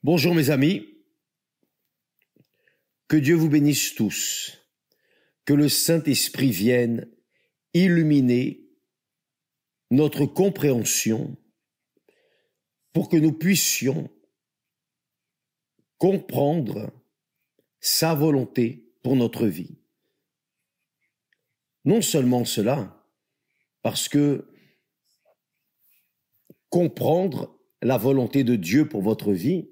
Bonjour mes amis, que Dieu vous bénisse tous, que le Saint-Esprit vienne illuminer notre compréhension pour que nous puissions comprendre sa volonté pour notre vie. Non seulement cela, parce que comprendre la volonté de Dieu pour votre vie,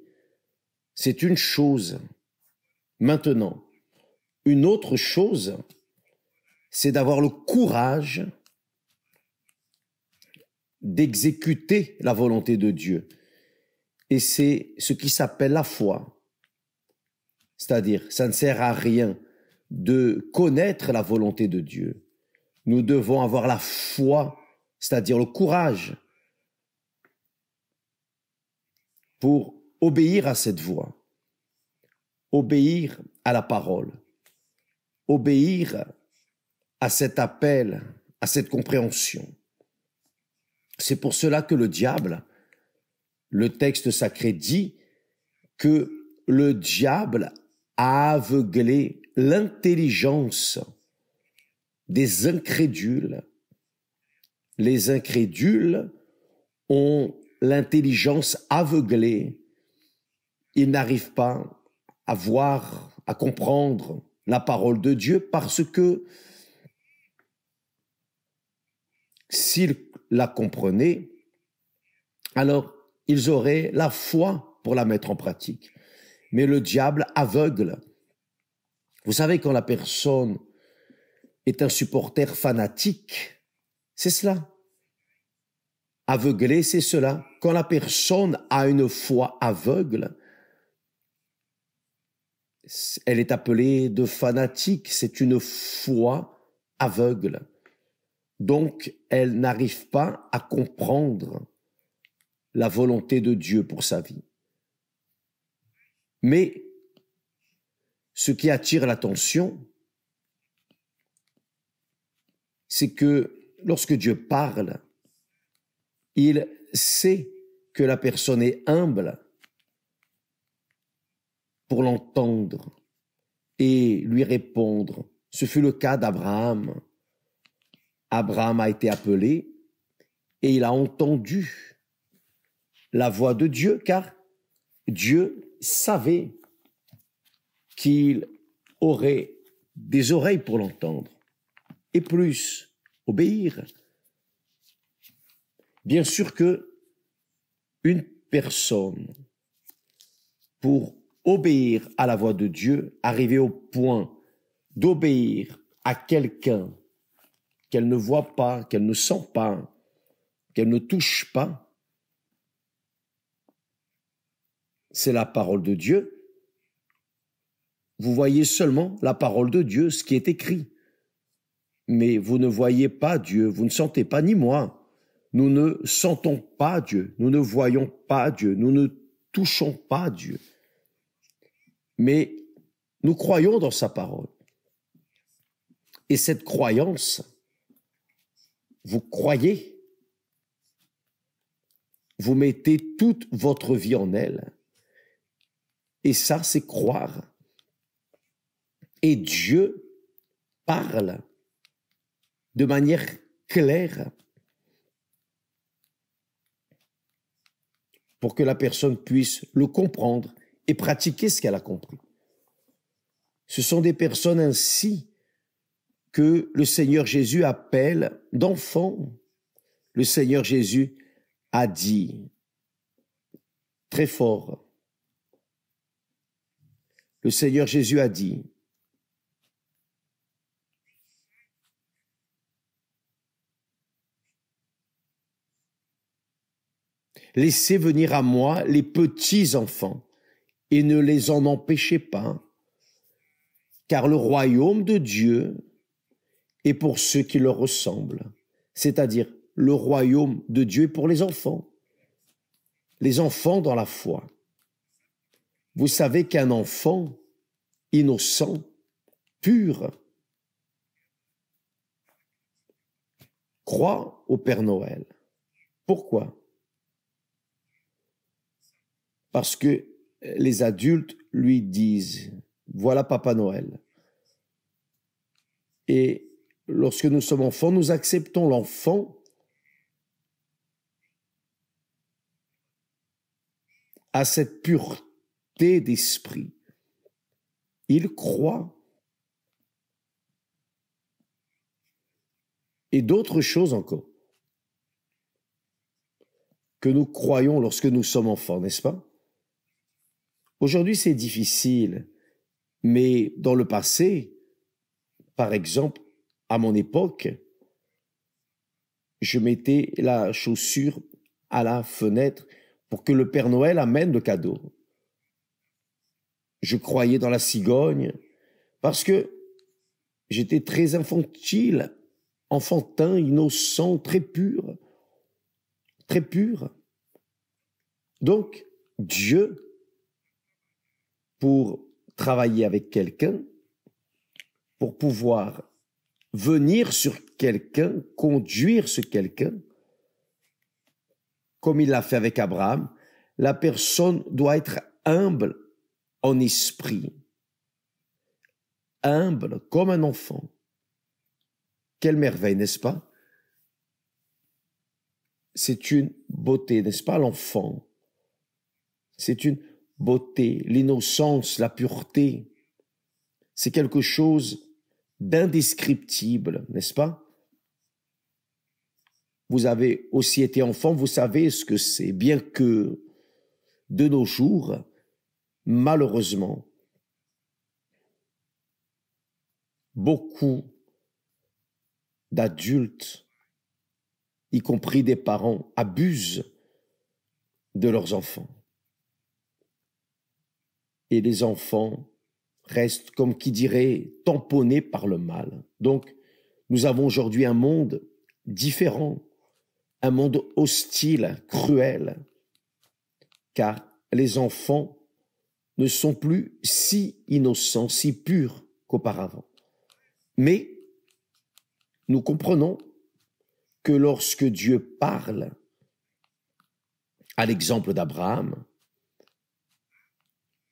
c'est une chose. Maintenant, une autre chose, c'est d'avoir le courage d'exécuter la volonté de Dieu. Et c'est ce qui s'appelle la foi. C'est-à-dire, ça ne sert à rien de connaître la volonté de Dieu. Nous devons avoir la foi, c'est-à-dire le courage pour obéir à cette voix, obéir à la parole, obéir à cet appel, à cette compréhension. C'est pour cela que le diable, le texte sacré dit que le diable a aveuglé l'intelligence des incrédules. Les incrédules ont l'intelligence aveuglée. Ils n'arrivent pas à voir, à comprendre la parole de Dieu parce que s'ils la comprenaient, alors ils auraient la foi pour la mettre en pratique. Mais le diable aveugle. Vous savez, quand la personne est un supporter fanatique, c'est cela. Aveuglé, c'est cela. Quand la personne a une foi aveugle, elle est appelée de fanatique. C'est une foi aveugle. Donc, elle n'arrive pas à comprendre la volonté de Dieu pour sa vie. Mais ce qui attire l'attention, c'est que lorsque Dieu parle, il sait que la personne est humble pour l'entendre et lui répondre. Ce fut le cas d'Abraham. Abraham a été appelé et il a entendu la voix de Dieu, car Dieu savait qu'il aurait des oreilles pour l'entendre et plus, obéir. Bien sûr que une personne, pour obéir à la voix de Dieu, arriver au point d'obéir à quelqu'un qu'elle ne voit pas, qu'elle ne sent pas, qu'elle ne touche pas, c'est la parole de Dieu. Vous voyez seulement la parole de Dieu, ce qui est écrit. Mais vous ne voyez pas Dieu, vous ne sentez pas, ni moi. Nous ne sentons pas Dieu, nous ne voyons pas Dieu, nous ne touchons pas Dieu. Mais nous croyons dans sa parole. Et cette croyance, vous croyez, vous mettez toute votre vie en elle. Et ça, c'est croire. Et Dieu parle de manière claire pour que la personne puisse le comprendre et pratiquer ce qu'elle a compris. Ce sont des personnes ainsi que le Seigneur Jésus appelle d'enfants. Le Seigneur Jésus a dit très fort, le Seigneur Jésus a dit, laissez venir à moi les petits enfants et ne les en empêchez pas, car le royaume de Dieu est pour ceux qui leur ressemblent, c'est-à-dire le royaume de Dieu est pour les enfants dans la foi. Vous savez qu'un enfant innocent, pur, croit au Père Noël. Pourquoi? Parce que les adultes lui disent, voilà Papa Noël. Et lorsque nous sommes enfants, nous acceptons l'enfant à cette pureté d'esprit. Il croit. Et d'autres choses encore que nous croyons lorsque nous sommes enfants, n'est-ce pas? Aujourd'hui, c'est difficile, mais dans le passé, par exemple, à mon époque, je mettais la chaussure à la fenêtre pour que le Père Noël amène le cadeau. Je croyais dans la cigogne parce que j'étais très infantile, enfantin, innocent, très pur, très pur. Donc, Dieu, pour travailler avec quelqu'un, pour pouvoir venir sur quelqu'un, conduire ce quelqu'un, comme il l'a fait avec Abraham, la personne doit être humble en esprit, humble comme un enfant. Quelle merveille, n'est-ce pas? C'est une beauté, n'est-ce pas, l'enfant? C'est une beauté, l'innocence, la pureté. C'est quelque chose d'indescriptible, n'est-ce pas? Vous avez aussi été enfant, vous savez ce que c'est, bien que de nos jours, malheureusement, beaucoup d'adultes, y compris des parents, abusent de leurs enfants. Et les enfants restent, comme qui dirait, tamponnés par le mal. Donc, nous avons aujourd'hui un monde différent, un monde hostile, cruel, car les enfants ne sont plus si innocents, si purs qu'auparavant. Mais nous comprenons que lorsque Dieu parle, à l'exemple d'Abraham,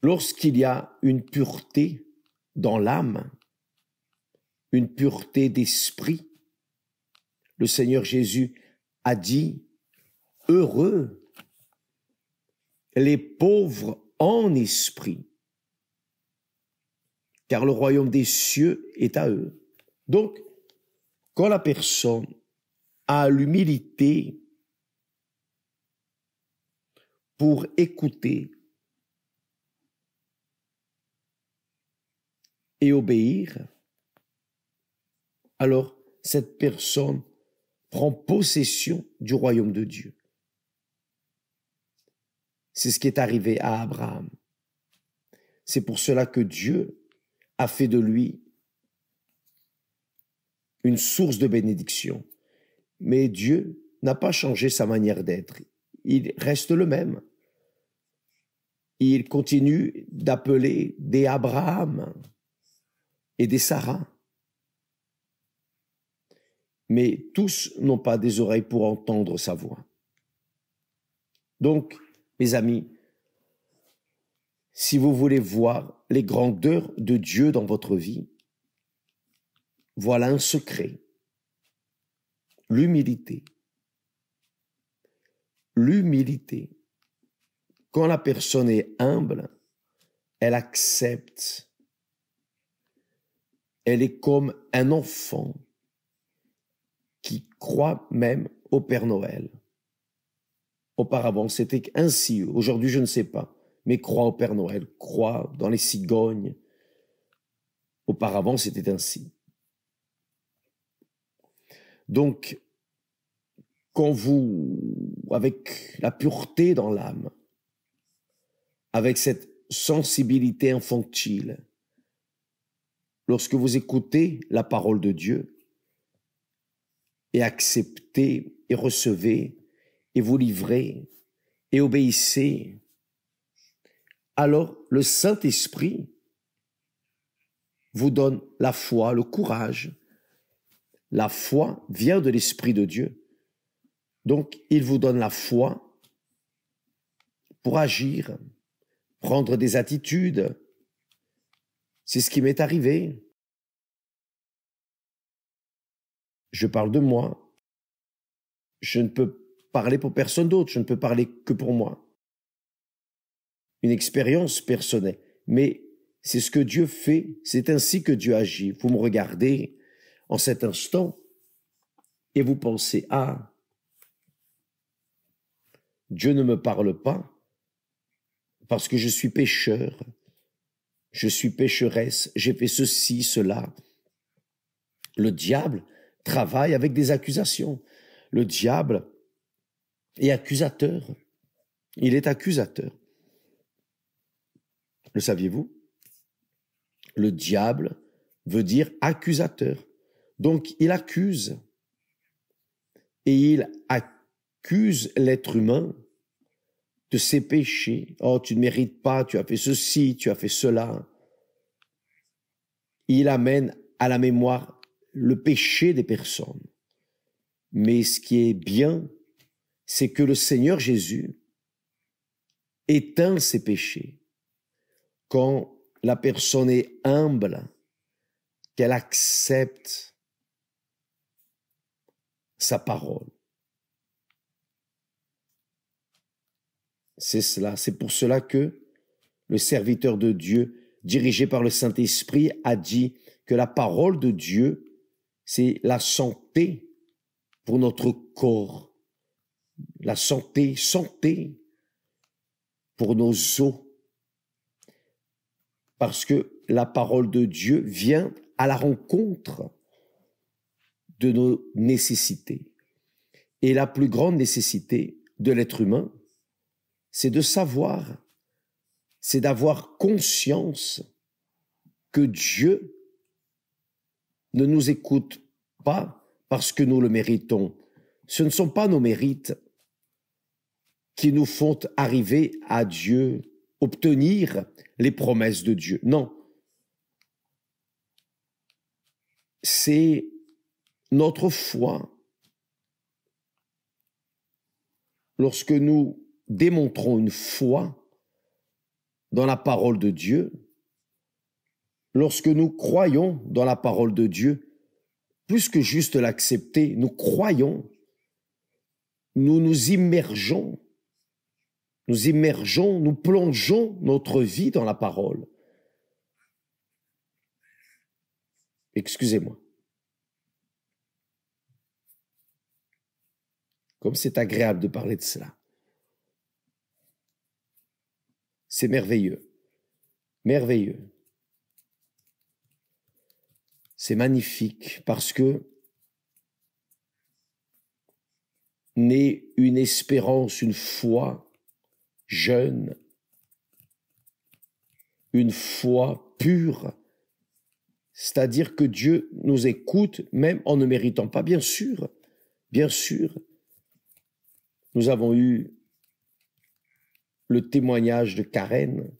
lorsqu'il y a une pureté dans l'âme, une pureté d'esprit, le Seigneur Jésus a dit « Heureux les pauvres en esprit, car le royaume des cieux est à eux. » Donc, quand la personne a l'humilité pour écouter et obéir, alors cette personne prend possession du royaume de Dieu. C'est ce qui est arrivé à Abraham. C'est pour cela que Dieu a fait de lui une source de bénédiction. Mais Dieu n'a pas changé sa manière d'être. Il reste le même. Il continue d'appeler des Abraham et des Sarah. Mais tous n'ont pas des oreilles pour entendre sa voix. Donc, mes amis, si vous voulez voir les grandeurs de Dieu dans votre vie, voilà un secret. L'humilité. L'humilité. Quand la personne est humble, elle accepte. Elle est comme un enfant qui croit même au Père Noël. Auparavant, c'était ainsi. Aujourd'hui, je ne sais pas. Mais croit au Père Noël, croit dans les cigognes. Auparavant, c'était ainsi. Donc, quand vous, avec la pureté dans l'âme, avec cette sensibilité infantile, lorsque vous écoutez la parole de Dieu et acceptez et recevez et vous livrez et obéissez, alors le Saint-Esprit vous donne la foi, le courage. La foi vient de l'Esprit de Dieu. Donc, il vous donne la foi pour agir, prendre des attitudes. C'est ce qui m'est arrivé. Je parle de moi. Je ne peux parler pour personne d'autre, je ne peux parler que pour moi. Une expérience personnelle. Mais c'est ce que Dieu fait, c'est ainsi que Dieu agit. Vous me regardez en cet instant et vous pensez, ah, Dieu ne me parle pas parce que je suis pécheur, je suis pécheresse, j'ai fait ceci, cela. Le diable travaille avec des accusations. Le diable est accusateur. Il est accusateur. Le saviez-vous? Le diable veut dire accusateur. Donc, il accuse. Et il accuse l'être humain de ses péchés. Oh, tu ne mérites pas, tu as fait ceci, tu as fait cela. Il amène à la mémoire le péché des personnes. Mais ce qui est bien, c'est que le Seigneur Jésus éteint ses péchés. Quand la personne est humble, qu'elle accepte sa parole. C'est cela, c'est pour cela que le serviteur de Dieu, dirigé par le Saint-Esprit, a dit que la parole de Dieu, c'est la santé pour notre corps, la santé pour nos os, parce que la parole de Dieu vient à la rencontre de nos nécessités. Et la plus grande nécessité de l'être humain, c'est de savoir, c'est d'avoir conscience que Dieu ne nous écoute pas parce que nous le méritons. Ce ne sont pas nos mérites qui nous font arriver à Dieu, obtenir les promesses de Dieu. Non. C'est notre foi. Lorsque nous démontrons une foi dans la parole de Dieu, lorsque nous croyons dans la parole de Dieu, plus que juste l'accepter, nous croyons, nous nous immergeons, nous plongeons notre vie dans la parole. Excusez-moi. Comme c'est agréable de parler de cela. C'est merveilleux. Merveilleux. C'est magnifique parce que naît une espérance, une foi jeune, une foi pure, c'est-à-dire que Dieu nous écoute même en ne méritant pas, bien sûr, bien sûr. Nous avons eu le témoignage de Karen.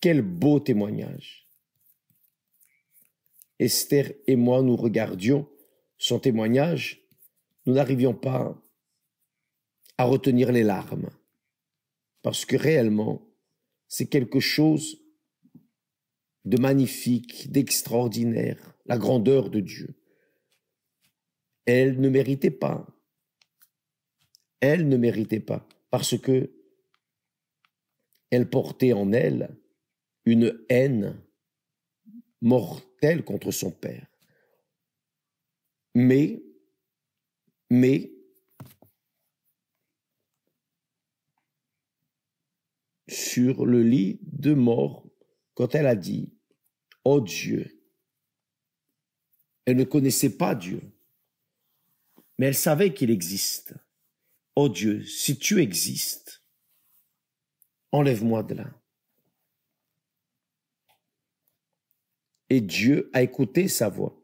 Quel beau témoignage. Esther et moi, nous regardions son témoignage, nous n'arrivions pas à retenir les larmes, parce que réellement, c'est quelque chose de magnifique, d'extraordinaire, la grandeur de Dieu. Elle ne méritait pas. Elle ne méritait pas, parce que elle portait en elle une haine mortelle contre son père. Mais, sur le lit de mort, quand elle a dit « Oh Dieu », elle ne connaissait pas Dieu, mais elle savait qu'il existe. « Oh Dieu, si tu existes, enlève-moi de là. » Et Dieu a écouté sa voix.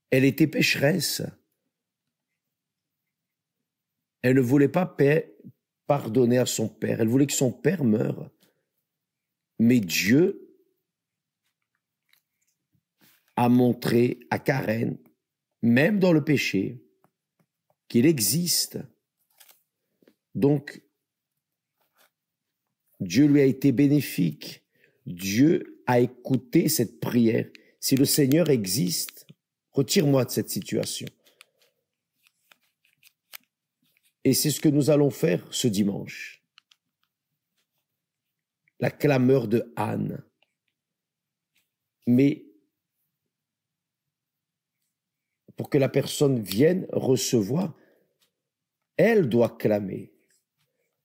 Elle était pécheresse. Elle ne voulait pas pardonner à son père. Elle voulait que son père meure. Mais Dieu a montré à Karen, même dans le péché, qu'il existe. Donc, Dieu lui a été bénéfique. Dieu a écouté cette prière. Si le Seigneur existe, retire-moi de cette situation. Et c'est ce que nous allons faire ce dimanche. La clameur de Anne. Mais pour que la personne vienne recevoir, elle doit clamer.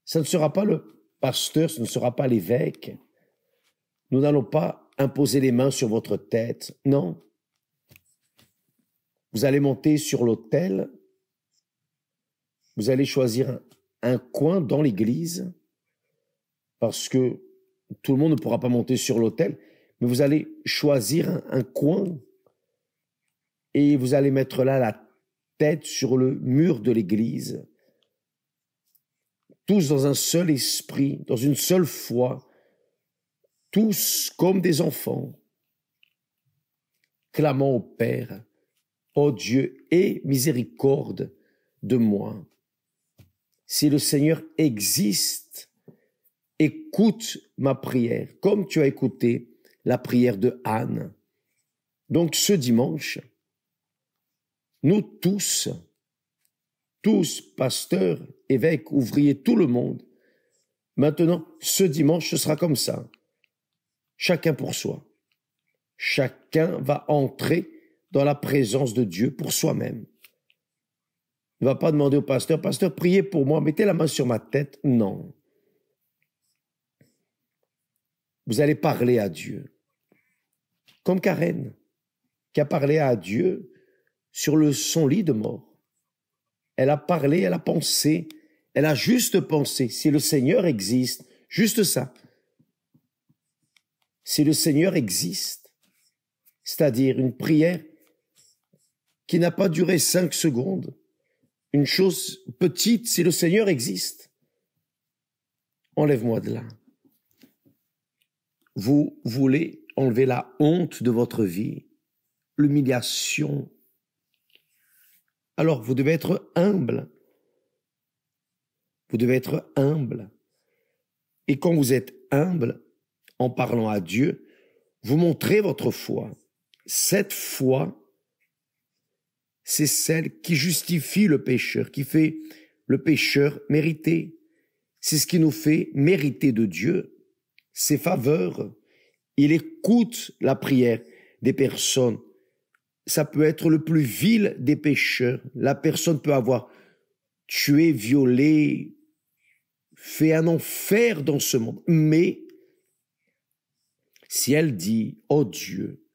Ça ne sera pas le pasteur, ce ne sera pas l'évêque. Nous n'allons pas imposer les mains sur votre tête. Non. Vous allez monter sur l'autel. Vous allez choisir un coin dans l'église parce que tout le monde ne pourra pas monter sur l'autel, mais vous allez choisir un coin et vous allez mettre là la tête sur le mur de l'église, tous dans un seul esprit, dans une seule foi, tous comme des enfants, clamant au Père, « Ô Dieu, aie miséricorde de moi. » Si le Seigneur existe, écoute ma prière, comme tu as écouté la prière de Anne. Donc ce dimanche, nous tous, pasteurs, évêques, ouvriers, tout le monde, maintenant, ce dimanche, ce sera comme ça. Chacun pour soi. Chacun va entrer dans la présence de Dieu pour soi-même. Ne va pas demander au pasteur, « Pasteur, priez pour moi, mettez la main sur ma tête. » Non. Vous allez parler à Dieu. Comme Karen, qui a parlé à Dieu sur son lit de mort. Elle a parlé, elle a pensé, elle a juste pensé. Si le Seigneur existe, juste ça. Si le Seigneur existe, c'est-à-dire une prière qui n'a pas duré 5 secondes, une chose petite, si le Seigneur existe, enlève-moi de là. Vous voulez enlever la honte de votre vie, l'humiliation. Alors, vous devez être humble. Vous devez être humble. Et quand vous êtes humble, en parlant à Dieu, vous montrez votre foi. Cette foi, c'est celle qui justifie le pécheur, qui fait le pécheur mériter. C'est ce qui nous fait mériter de Dieu ses faveurs. Il écoute la prière des personnes. Ça peut être le plus vil des pécheurs. La personne peut avoir tué, violé, fait un enfer dans ce monde. Mais si elle dit, « Oh Dieu,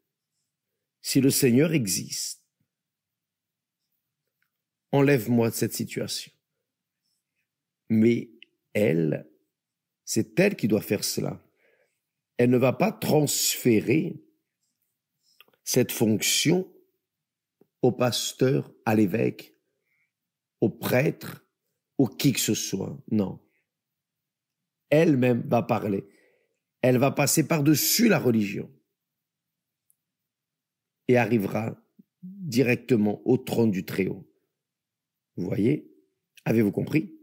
si le Seigneur existe, enlève-moi de cette situation. » Mais elle, c'est elle qui doit faire cela. Elle ne va pas transférer cette fonction au pasteur, à l'évêque, au prêtre, ou qui que ce soit. Non. Elle-même va parler. Elle va passer par-dessus la religion et arrivera directement au trône du Très-Haut. Vous voyez? Avez-vous compris?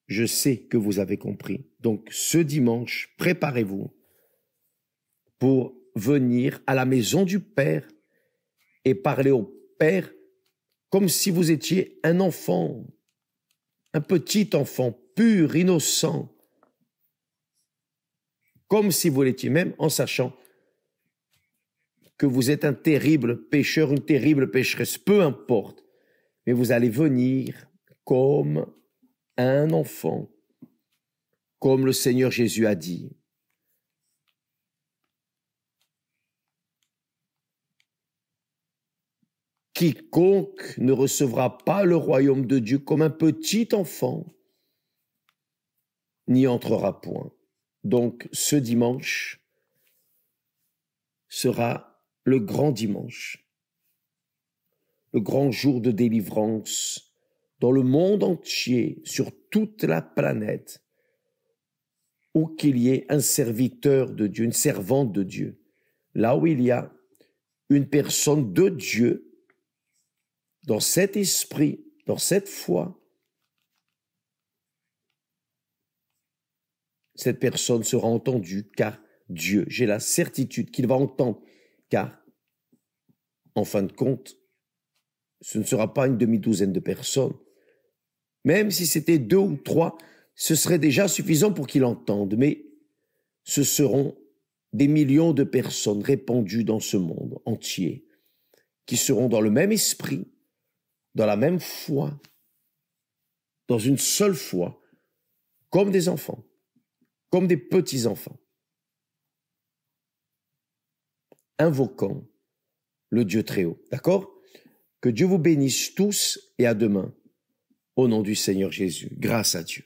Je sais que vous avez compris. Donc, ce dimanche, préparez-vous pour venir à la maison du Père et parler au Père comme si vous étiez un enfant, un petit enfant pur, innocent, comme si vous l'étiez, même en sachant que vous êtes un terrible pécheur, une terrible pécheresse, peu importe, mais vous allez venir comme un enfant, comme le Seigneur Jésus a dit. Quiconque ne recevra pas le royaume de Dieu comme un petit enfant n'y entrera point. Donc, ce dimanche sera le grand dimanche, le grand jour de délivrance dans le monde entier, sur toute la planète, où qu'il y ait un serviteur de Dieu, une servante de Dieu, là où il y a une personne de Dieu, dans cet esprit, dans cette foi, cette personne sera entendue, car Dieu, j'ai la certitude qu'il va entendre, car, en fin de compte, ce ne sera pas une demi-douzaine de personnes. Même si c'était 2 ou 3, ce serait déjà suffisant pour qu'il entende, mais ce seront des millions de personnes répandues dans ce monde entier, qui seront dans le même esprit, dans la même foi, dans une seule foi, comme des enfants, comme des petits-enfants, invoquant le Dieu très haut. D'accord? Que Dieu vous bénisse tous et à demain, au nom du Seigneur Jésus. Grâce à Dieu.